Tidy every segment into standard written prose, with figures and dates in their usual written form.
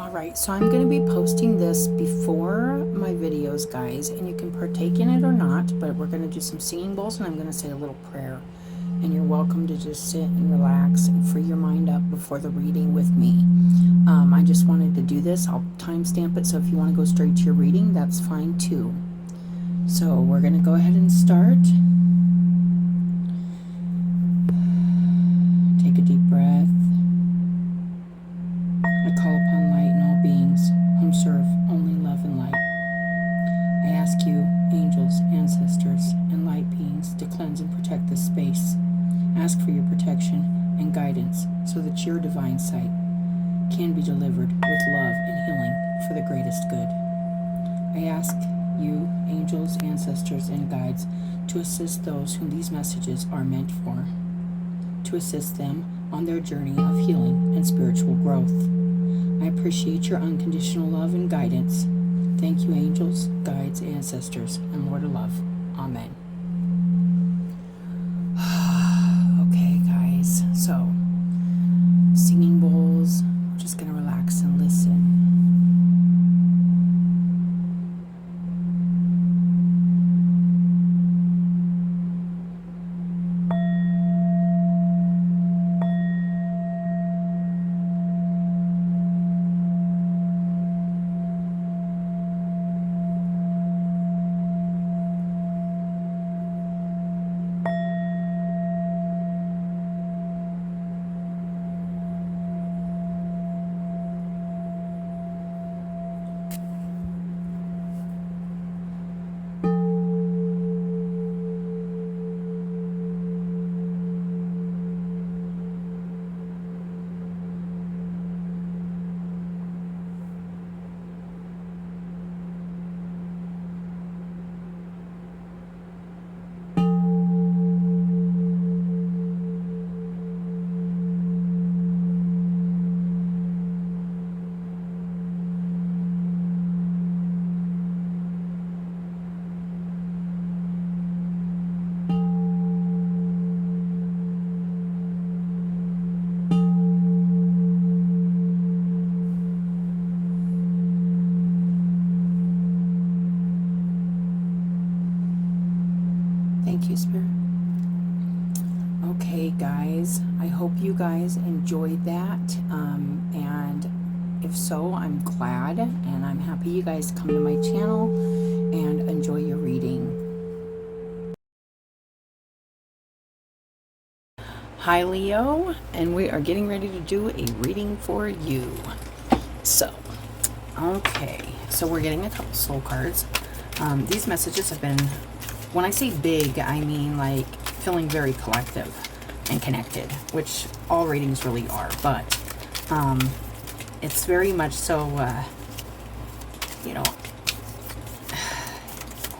Alright, so I'm going to be posting this before my videos, guys, and you can partake in it or not, but we're going to do some singing bowls and I'm going to say a little prayer. And you're welcome to just sit and relax and free your mind up before the reading with me. I just wanted to do this. I'll timestamp it, so if you want to go straight to your reading, that's fine too. So we're going to go ahead and start. Take a deep breath. I call upon light and all beings whom serve only love and light. I ask you, angels, ancestors, and light beings, to cleanse and protect this space. Ask for your protection and guidance so that your divine sight can be delivered with love and healing for the greatest good. I ask you, angels, ancestors, and guides, to assist those whom these messages are meant for, to assist them on their journey of healing and spiritual growth. I appreciate your unconditional love and guidance. Thank you, angels, guides, ancestors, and Lord of Love. Amen. Okay, guys, so singing bowls. I'm just going to relax and listen. Thank you, Spirit. Okay, guys, I hope you guys enjoyed that. And if so, I'm glad, and I'm happy you guys come to my channel and enjoy your reading. Hi, Leo, and we are getting ready to do a reading for you. So, okay, so we're getting a couple soul cards. These messages have been, when I say big, I mean like feeling very collective and connected, which all readings really are, but it's very much so, you know,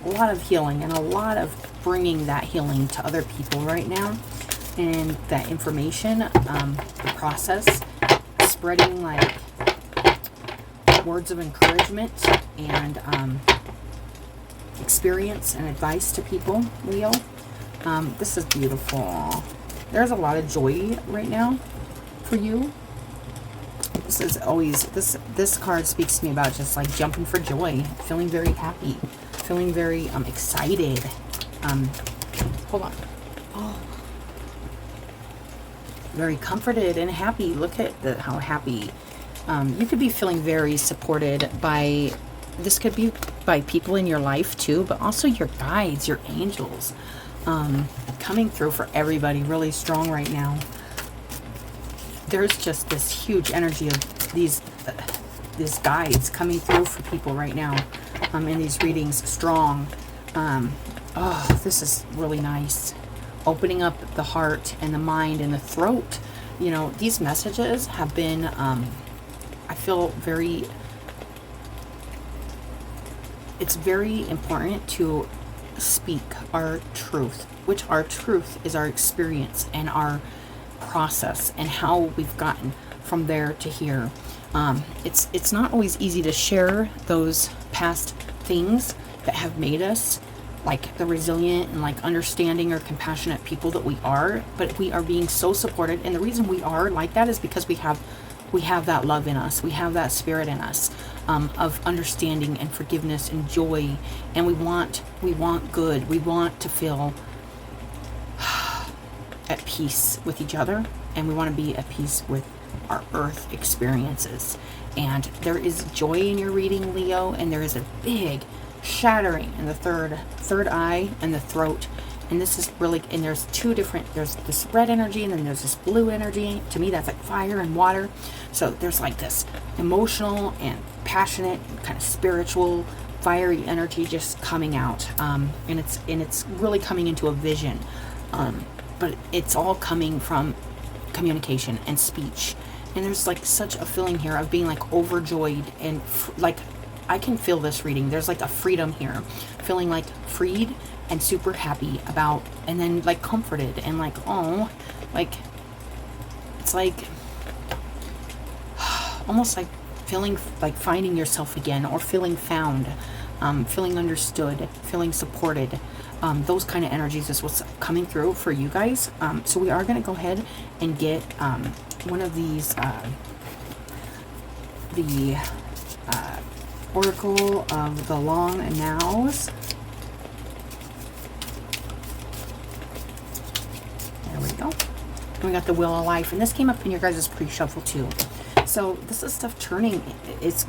a lot of healing and a lot of bringing that healing to other people right now, and that information, the process, spreading like words of encouragement and experience and advice to people, Leo. This is beautiful. There's a lot of joy right now for you. This is always, this card speaks to me about just like jumping for joy, feeling very happy, feeling very excited. Hold on. Oh, very comforted and happy. Look at how happy. You could be feeling very supported by, this could be by people in your life too, but also your guides, your angels, coming through for everybody really strong right now. There's just this huge energy of these guides coming through for people right now, in these readings, strong. Oh, this is really nice. Opening up the heart and the mind and the throat. You know, these messages have been, I feel very, it's very important to speak our truth, which our truth is our experience and our process and how we've gotten from there to here. It's not always easy to share those past things that have made us like the resilient and like understanding or compassionate people that we are, but we are being so supported, and the reason we are like that is because we have we have that love in us. We have that spirit in us, of understanding and forgiveness and joy. And we want good. We want to feel at peace with each other, and we want to be at peace with our earth experiences. And there is joy in your reading, Leo, and there is a big shattering in the third eye and the throat. And this is really, and there's two different, there's this red energy and then there's this blue energy. To me, that's like fire and water. So there's like this emotional and passionate, kind of spiritual, fiery energy just coming out. And it's really coming into a vision. But it's all coming from communication and speech. And there's like such a feeling here of being like overjoyed and like, I can feel this reading. There's like a freedom here, feeling like freed and super happy about, and then like comforted and like, oh, like, it's like almost like feeling like finding yourself again, or feeling found, feeling understood, feeling supported. Those kind of energies is what's coming through for you guys. So we are going to go ahead and get one of these, the Oracle of the Long Nows. There we go. And we got the Wheel of Life, and this came up in your guys' pre-shuffle too. So this is stuff turning. It's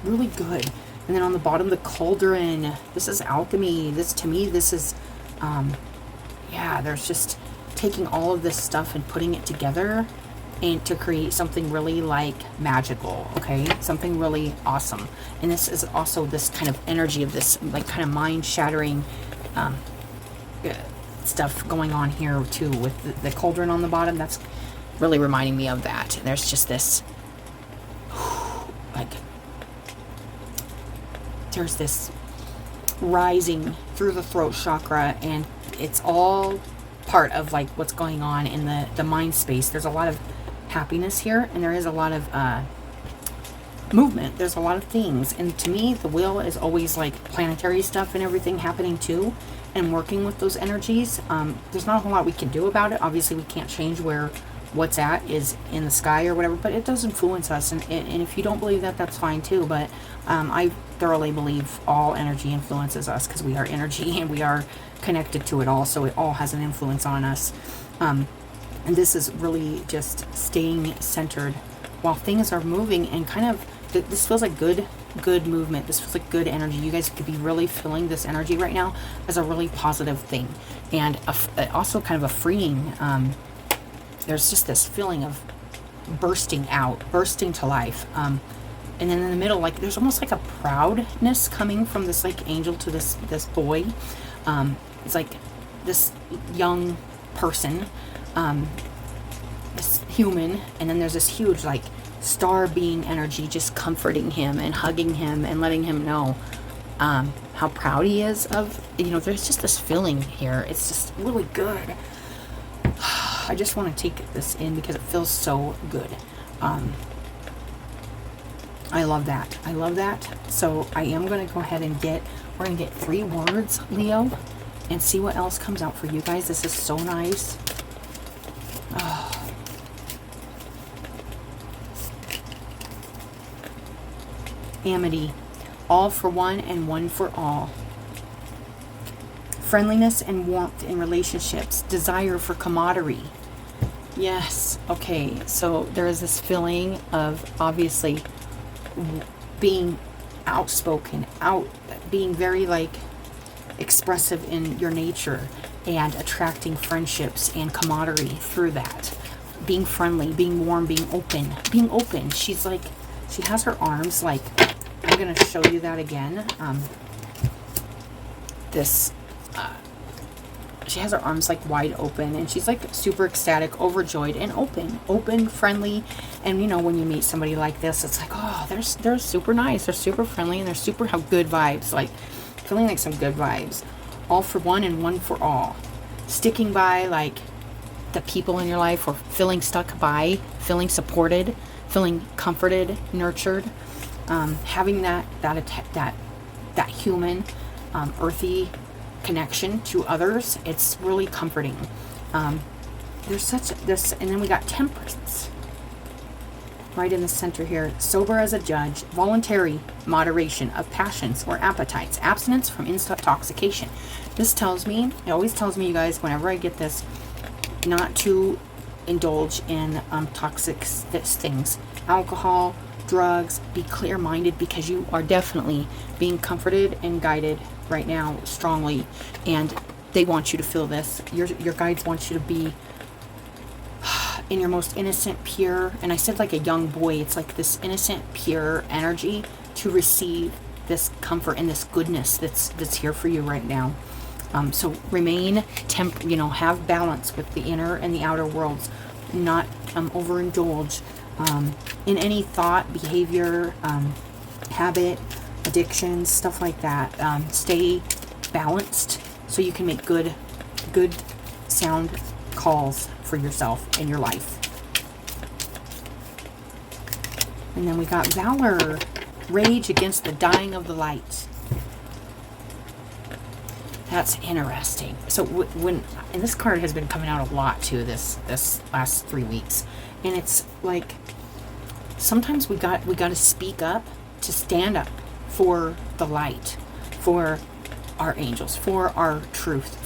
really good. And then on the bottom, the Cauldron. This is alchemy. This, to me, this is, yeah, there's just taking all of this stuff and putting it together and to create something really like magical, okay? Something really awesome. And this is also this kind of energy of this like kind of mind-shattering stuff going on here too with the Cauldron on the bottom. That's really reminding me of that. And there's just this, like, there's this rising through the throat chakra, and it's all part of like what's going on in the mind space. There's a lot of happiness here, and there is a lot of movement. There's a lot of things, and to me the wheel is always like planetary stuff and everything happening too, and working with those energies. There's not a whole lot we can do about it. Obviously we can't change where what's at is in the sky or whatever, but it does influence us, and if you don't believe that, that's fine too. But I thoroughly believe all energy influences us, because we are energy and we are connected to it all, so it all has an influence on us. And this is really just staying centered while things are moving, and kind of, this feels like good movement. This feels like good energy. You guys could be really feeling this energy right now as a really positive thing, and also kind of a freeing, there's just this feeling of bursting out, bursting to life. And then in the middle, like, there's almost like a proudness coming from this like angel to this boy. It's like this young person, this human, and then there's this huge like star being energy just comforting him and hugging him and letting him know how proud he is of, there's just this feeling here. It's just really good. I just want to take this in because it feels so good. I love that. I love that. So I am going to go ahead and we're going to get 3 words, Leo, and see what else comes out for you guys. This is so nice. Oh. Amity. All for one and one for all. Friendliness and warmth in relationships. Desire for camaraderie. Yes. Okay. So there is this feeling of obviously being outspoken, being very like expressive in your nature, and attracting friendships and camaraderie through that. Being friendly, being warm, being open. She's like, she has her arms like, I'm going to show you that again. She has her arms like wide open, and she's like super ecstatic, overjoyed, and open, friendly. And when you meet somebody like this, it's like, oh, they're super nice, they're super friendly, and they're super have good vibes, like feeling like some good vibes. All for one and one for all. Sticking by like the people in your life, or feeling stuck by, feeling supported, feeling comforted, nurtured, having that human, earthy connection to others. It's really comforting. There's such this, and then we got temperance. right in the center here. Sober as a judge, voluntary moderation of passions or appetites, abstinence from intoxication. This tells me, it always tells me, you guys, whenever I get this, not to indulge in toxic things, alcohol, drugs. Be clear-minded, because you are definitely being comforted and guided right now strongly, and they want you to feel this. Your guides want you to be in your most innocent, pure, and I said like a young boy, it's like this innocent, pure energy to receive this comfort and this goodness that's here for you right now. So remain have balance with the inner and the outer worlds. Not overindulge in any thought, behavior, habit, addictions, stuff like that. Stay balanced so you can make good sound calls for yourself and your life. And then we got Valor, rage against the dying of the light. That's interesting. So and this card has been coming out a lot too this last 3 weeks, and it's like sometimes we got to speak up, to stand up for the light, for our angels, for our truth,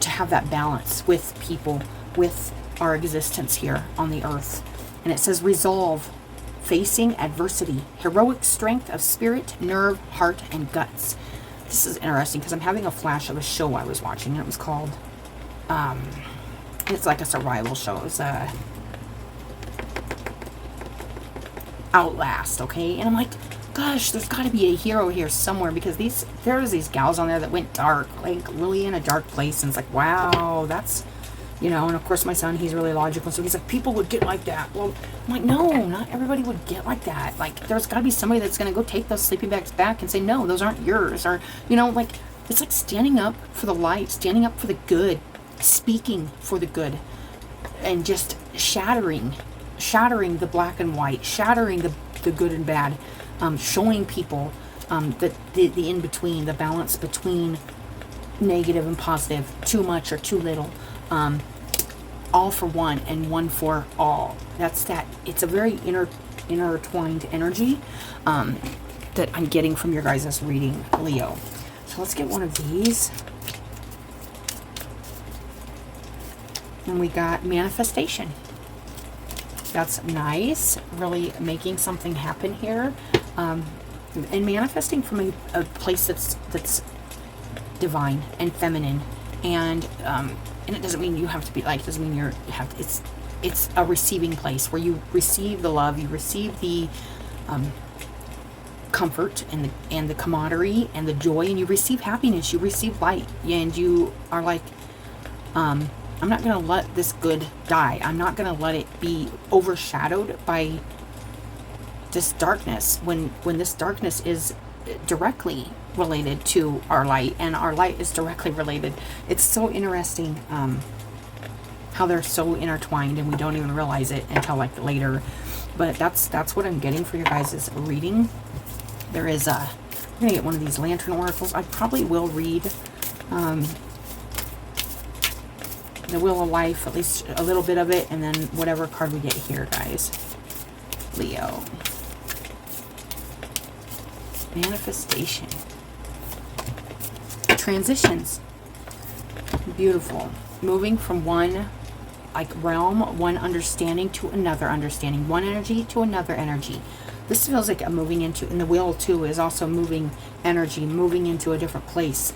to have that balance with people, with our existence here on the earth. And it says resolve, facing adversity, heroic strength of spirit, nerve, heart, and guts. This is interesting because I'm having a flash of a show I was watching, and it was called, it's like a survival show. It was Outlast, okay? And I'm like, gosh, there's got to be a hero here somewhere, because there's these gals on there that went dark, like really in a dark place, and it's like, wow, that's, and of course my son, he's really logical, so he's like, people would get like that. Well, I'm like, no, not everybody would get like that. Like, there's got to be somebody that's going to go take those sleeping bags back and say, no, those aren't yours, or, like, it's like standing up for the light, standing up for the good, speaking for the good, and just shattering the black and white, shattering the good and bad, showing people that the in-between, the balance between negative and positive, too much or too little, all for one and one for all. It's a very intertwined energy that I'm getting from your guys' reading, Leo. So let's get one of these. And we got manifestation. That's nice. Really making something happen here. And manifesting from a place that's divine and feminine. And it doesn't mean you have to be like, it doesn't mean it's a receiving place where you receive the love, you receive the comfort and the camaraderie and the joy, and you receive happiness, you receive light, and you are like, I'm not going to let this good die. I'm not going to let it be overshadowed by this darkness, when this darkness is directly related to our light, and our light is directly related. It's so interesting how they're so intertwined, and we don't even realize it until like later. But that's what I'm getting for your guys' reading. There is I'm gonna get one of these lantern oracles. I probably will read the Wheel of Life, at least a little bit of it, and then whatever card we get here, guys. Leo. Manifestation. Transitions. Beautiful. Moving from one realm, one understanding to another understanding, one energy to another energy. This feels like a moving into, and the wheel too is also moving energy, moving into a different place.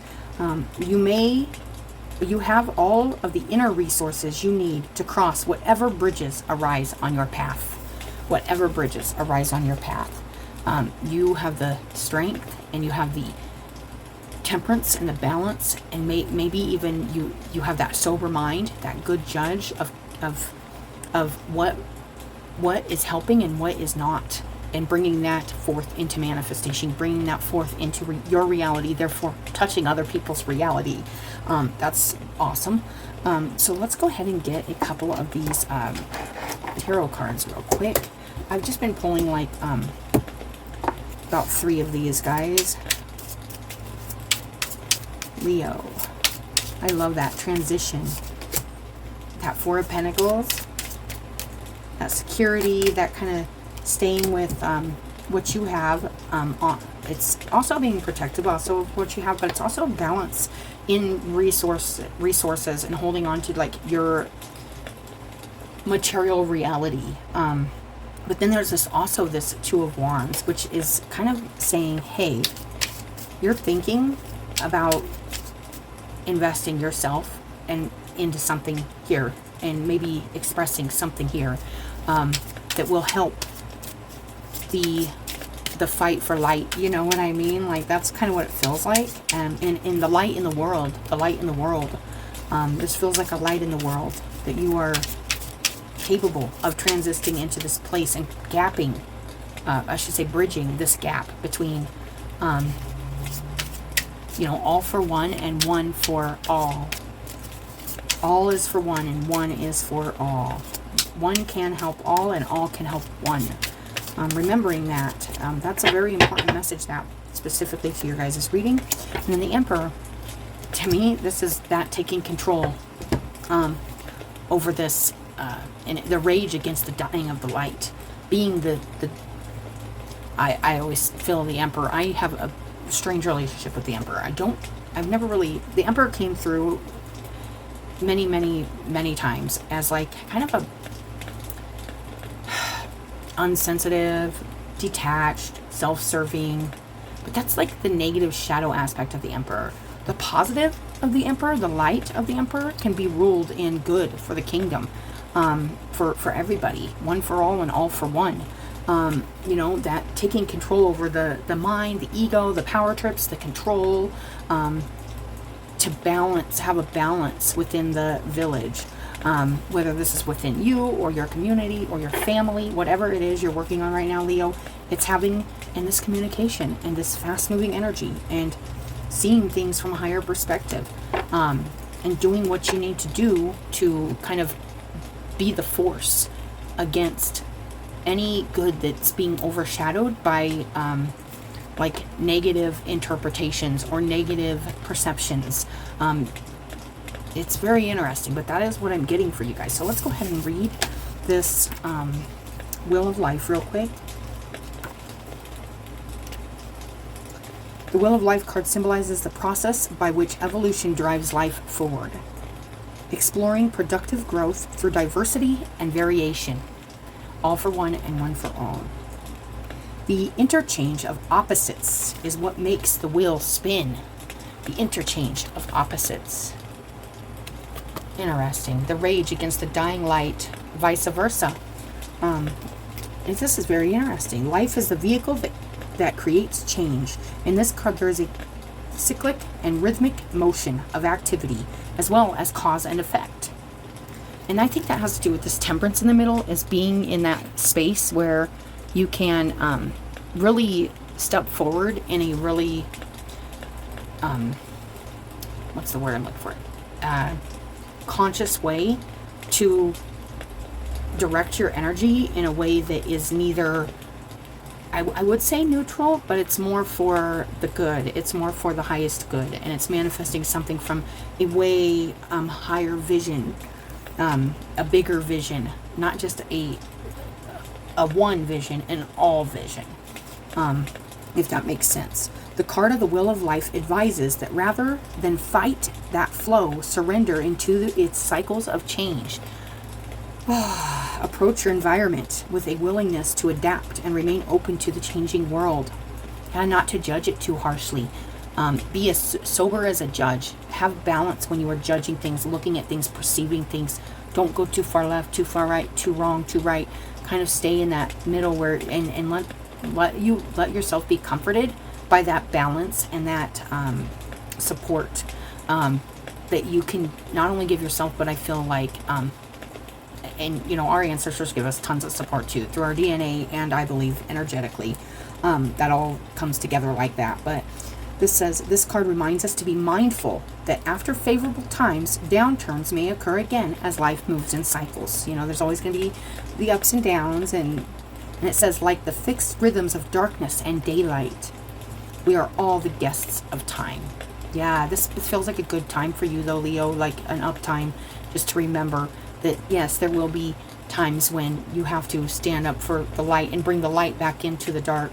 You have all of the inner resources you need to cross whatever bridges arise on your path. Whatever bridges arise on your path. You have the strength, and you have the temperance and the balance, and maybe even you have that sober mind, that good judge of what is helping and what is not, and bringing that forth into manifestation, bringing that forth into your reality, therefore touching other people's reality. That's awesome. So let's go ahead and get a couple of these tarot cards real quick. I've just been pulling like about 3 of these, guys. Leo. I love that transition. That 4 of Pentacles. that security, that kind of staying with what you have. It's also being protective also of what you have, but it's also balance in resources and holding on to like your material reality. But then there's this Two of Wands, which is kind of saying, hey, you're thinking about investing yourself and into something here, and maybe expressing something here that will help the fight for light. You know what I mean? Like, that's kind of what it feels like. And in the light in the world, this feels like a light in the world, that you are capable of transiting into this place and gapping, I should say bridging this gap between, all for one and one for all. All is for one and one is for all. One can help all and all can help one. Remembering that, that's a very important message, that specifically to your guys' reading. And then the Emperor, to me, this is that taking control over this, and the rage against the dying of the light. Being I always feel the Emperor, I have a strange relationship with the Emperor. The Emperor came through many, many, many times as like kind of a unsensitive, detached, self-serving, but that's like the negative shadow aspect of the Emperor. The positive of the Emperor, the light of the Emperor, can be ruled in good for the kingdom, for everybody, one for all and all for one. That taking control over the mind, the ego, the power trips, the control, to have a balance within the village, whether this is within you or your community or your family, whatever it is you're working on right now, Leo. It's having in this communication and this fast-moving energy and seeing things from a higher perspective, and doing what you need to do to kind of be the force against any good that's being overshadowed by like negative interpretations or negative perceptions. It's very interesting, but that is what I'm getting for you guys. So let's go ahead and read this Wheel of Life real quick. The Wheel of Life card symbolizes the process by which evolution drives life forward, exploring productive growth through diversity and variation, all for one and one for all. The interchange of opposites is what makes the wheel spin. The interchange of opposites. Interesting. The rage against the dying light, vice versa. This is very interesting. Life is the vehicle that creates change. In this card, there is a cyclic and rhythmic motion of activity, as well as cause and effect. And I think that has to do with this Temperance in the middle, is being in that space where you can really step forward in a really, what's the word I'm looking for? Conscious way to direct your energy in a way that is neither, I would say neutral, but it's more for the good. It's more for the highest good, and it's manifesting something from a way higher vision, a bigger vision, not just a one vision, an all vision, if that makes sense. The card of the Wheel of Life advises that rather than fight that flow, surrender into its cycles of change. Approach your environment with a willingness to adapt and remain open to the changing world, and not to judge it too harshly. Be as sober as a judge. Have balance when you are judging things, looking at things, perceiving things. Don't go too far left, too far right, too wrong, too right. Kind of stay in that middle where, and let yourself be comforted by that balance and that support that you can not only give yourself, but I feel like, and our ancestors give us tons of support too, through our DNA and I believe energetically. That all comes together like that. But this card reminds us to be mindful that after favorable times, downturns may occur again as life moves in cycles. There's always going to be the ups and downs, and it says, like the fixed rhythms of darkness and daylight, we are all the guests of time. Yeah, this feels like a good time for you though, Leo, like an up time, just to remember that yes, there will be times when you have to stand up for the light and bring the light back into the dark,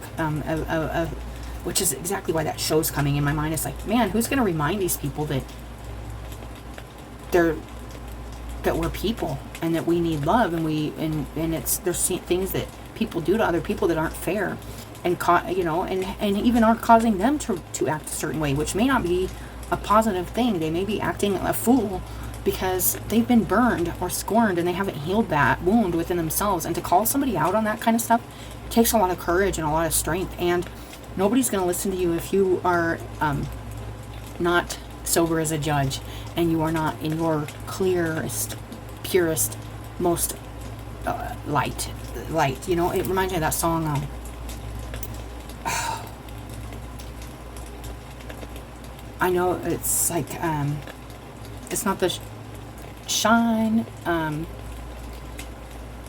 which is exactly why that show's coming in my mind. It's like, man, who's going to remind these people that we're people and that we need love, and there's things that people do to other people that aren't fair, and and even are causing them to act a certain way, which may not be a positive thing. They may be acting a fool because they've been burned or scorned and they haven't healed that wound within themselves. And to call somebody out on that kind of stuff takes a lot of courage and a lot of strength. And nobody's going to listen to you if you are not sober as a judge, and you are not in your clearest, purest, most light. You know, it reminds me of that song. I know it's like, it's not the shine,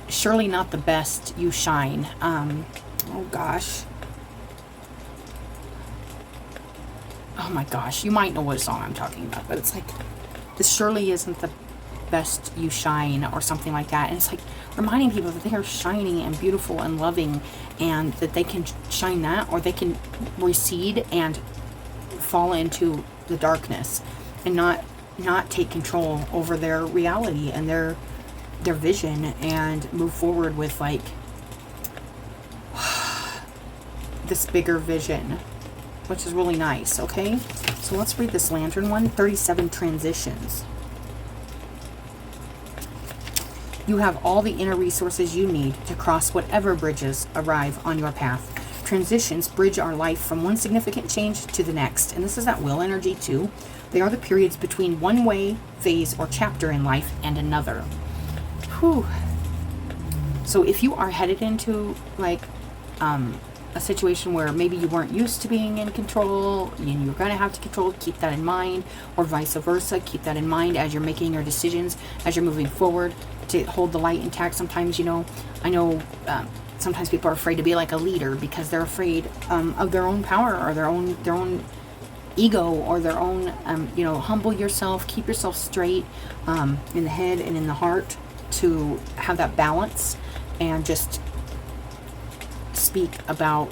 surely not the best you shine. Oh gosh. Oh my gosh, you might know what song I'm talking about, but it's like, this surely isn't the best you shine, or something like that. And it's like reminding people that they are shining and beautiful and loving, and that they can shine that, or they can recede and fall into the darkness and not take control over their reality and their vision, and move forward with like this bigger vision, which is really nice. Okay, so let's read this Lantern one. 37 transitions. You have all the inner resources you need to cross whatever bridges arrive on your path. Transitions bridge our life from one significant change to the next. And this is that will energy too. They are the periods between one way, phase, or chapter in life and another. Whew. So if you are headed into like a situation where maybe you weren't used to being in control and you're going to have to control, keep that in mind, or vice versa. Keep that in mind as you're making your decisions, as you're moving forward, to hold the light intact. Sometimes, I know sometimes people are afraid to be like a leader because they're afraid of their own power, or their own ego, or their own, humble yourself, keep yourself straight in the head and in the heart, to have that balance, and just speak about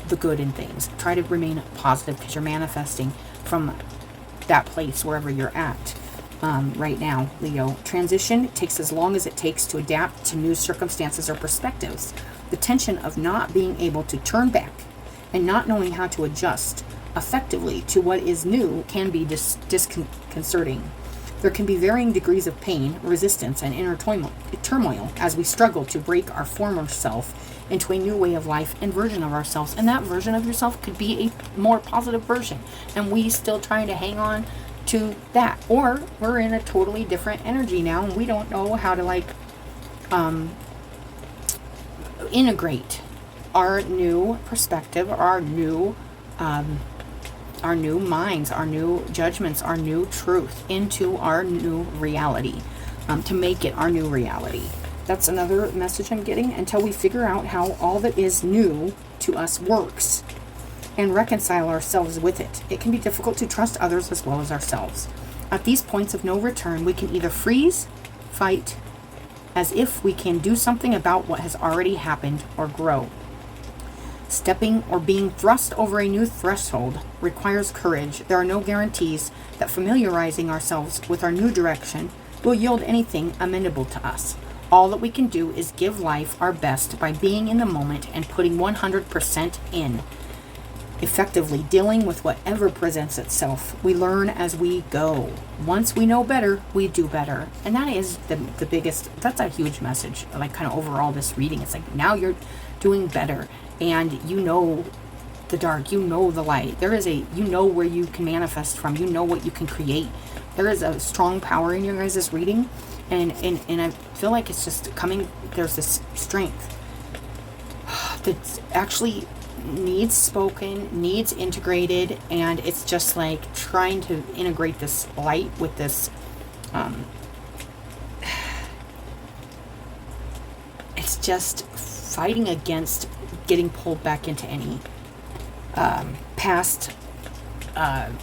the good in things. Try to remain positive, because you're manifesting from that place wherever you're at right now, Leo. Transition takes as long as it takes to adapt to new circumstances or perspectives. The tension of not being able to turn back and not knowing how to adjust effectively to what is new can be disconcerting. There can be varying degrees of pain, resistance, and inner turmoil as we struggle to break our former self into a new way of life and version of ourselves. And that version of yourself could be a more positive version, and we still trying to hang on to that. Or we're in a totally different energy now, and we don't know how to integrate our new perspective, our new minds, our new judgments, our new truth into our new reality, to make it our new reality. That's another message I'm getting. Until we figure out how all that is new to us works and reconcile ourselves with it, it can be difficult to trust others as well as ourselves. At these points of no return, we can either freeze, fight, as if we can do something about what has already happened, or grow. Stepping or being thrust over a new threshold requires courage. There are no guarantees that familiarizing ourselves with our new direction will yield anything amenable to us. All that we can do is give life our best by being in the moment and putting 100% in. Effectively dealing with whatever presents itself. We learn as we go. Once we know better, we do better. And that is the biggest, that's a huge message, like kind of overall this reading. It's like, now you're doing better, and you know the dark, you know the light. There is you know where you can manifest from, you know what you can create. There is a strong power in your guys' reading, and I feel like it's just coming, there's this strength that actually needs spoken, needs integrated, and it's just like trying to integrate this light with this it's just fighting against getting pulled back into any past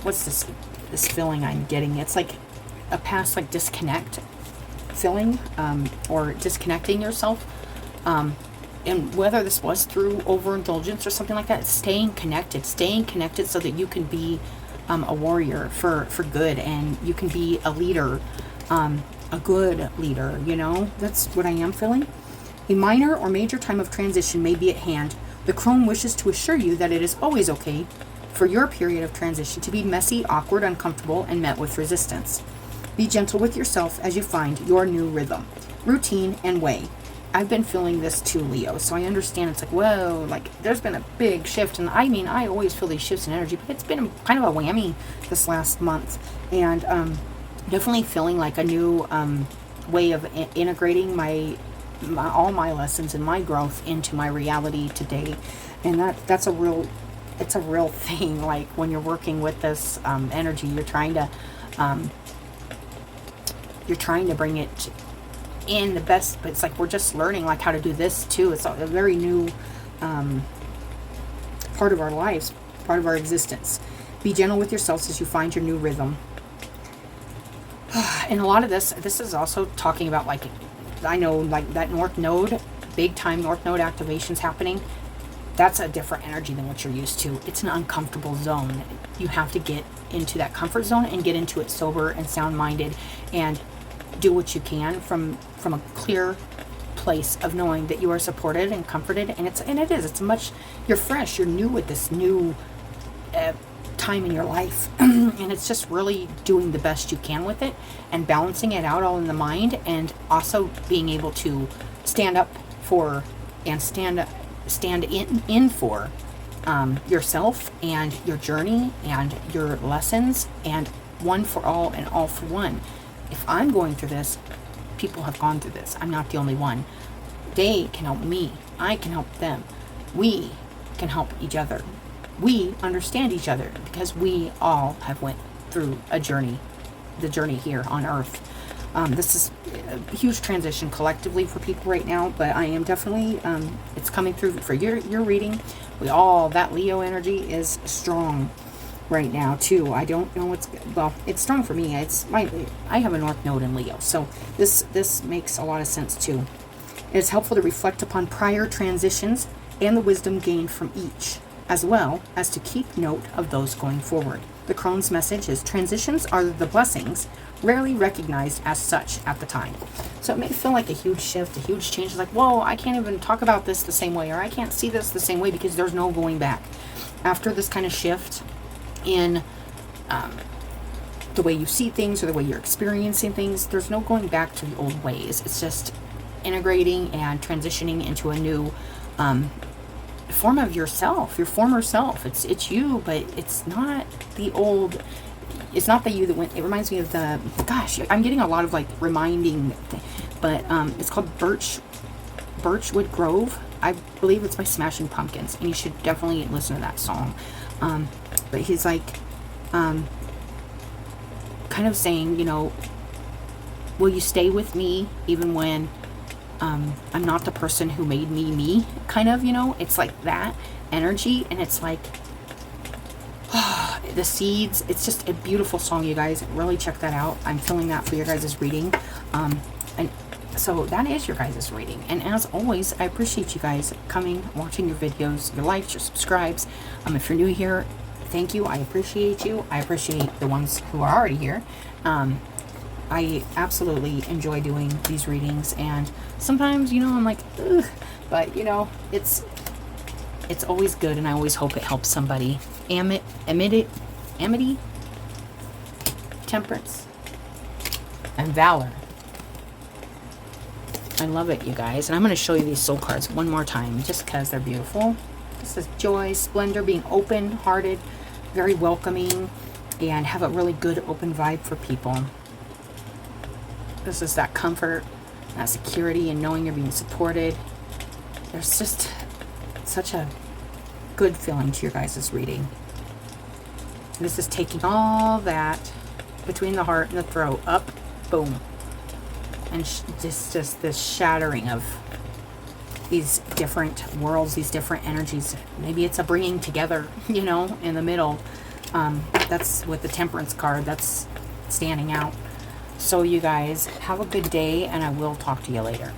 what's this feeling I'm getting? It's like a past like disconnect feeling, or disconnecting yourself. And whether this was through overindulgence or something like that, staying connected so that you can be a warrior for good, and you can be a leader, a good leader, you know. That's what I am feeling. A minor or major time of transition may be at hand. The crone wishes to assure you that it is always okay for your period of transition to be messy, awkward, uncomfortable, and met with resistance. Be gentle with yourself as you find your new rhythm, routine, and way. I've been feeling this too, Leo, so I understand. It's like, whoa, like there's been a big shift, and I mean, I always feel these shifts in energy, but it's been kind of a whammy this last month, and definitely feeling like a new way of integrating all my lessons and my growth into my reality today. And that's a real thing. Like when you're working with this energy, you're trying to bring it in the best, but it's like we're just learning like how to do this too. It's a very new part of our lives, part of our existence. Be gentle with yourselves as you find your new rhythm. And a lot of this is also talking about, like, I know, like that North Node, big time North Node activations happening. That's a different energy than what you're used to. It's an uncomfortable zone. You have to get into that comfort zone and get into it sober and sound-minded, and do what you can from a clear place of knowing that you are supported and comforted. And you're fresh, you're new with this new time in your life, and it's just really doing the best you can with it and balancing it out all in the mind, and also being able to stand up for and stand in for yourself and your journey and your lessons, and one for all and all for one. If I'm going through this, people have gone through this. I'm not the only one. They can help me. I can help them. We can help each other. We understand each other because we all have went through the journey here on Earth. This is a huge transition collectively for people right now, but I am definitely, it's coming through for your reading. That Leo energy is strong right now too. I don't know it's strong for me. I have a North Node in Leo, so this makes a lot of sense too. It's helpful to reflect upon prior transitions and the wisdom gained from each, as well as to keep note of those going forward. The crone's message is transitions are the blessings rarely recognized as such at the time. So it may feel like a huge shift, a huge change. It's like, whoa, I can't even talk about this the same way, or I can't see this the same way, because there's no going back. After this kind of shift in the way you see things or the way you're experiencing things, there's no going back to the old ways. It's just integrating and transitioning into a new form of yourself, your former self. It's you, but it's not the old. It's not the you that went. It reminds me of I'm getting a lot of like reminding, but it's called Birchwood Grove. I believe it's by Smashing Pumpkins, and you should definitely listen to that song. But he's like, kind of saying, will you stay with me even when I'm not the person who made me, kind of, it's like that energy. And it's like, the seeds, it's just a beautiful song, you guys. Really check that out. I'm feeling that for your guys' reading. And so that is your guys' reading. And as always, I appreciate you guys coming, watching your videos, your likes, your subscribes. If you're new here, thank you. I appreciate you. I appreciate the ones who are already here. I absolutely enjoy doing these readings, and sometimes, I'm like, ugh, but it's always good, and I always hope it helps somebody. Amity, temperance, and valor. I love it, you guys. And I'm going to show you these soul cards one more time, just because they're beautiful. This is joy, splendor, being open-hearted, very welcoming, and have a really good open vibe for people. This is that comfort, that security, and knowing you're being supported. There's just such a good feeling to your guys' reading. This is taking all that between the heart and the throat, up, boom, and just this shattering of these different worlds, these different energies. Maybe it's a bringing together, in the middle. That's with the temperance card, that's standing out. So you guys have a good day, and I will talk to you later.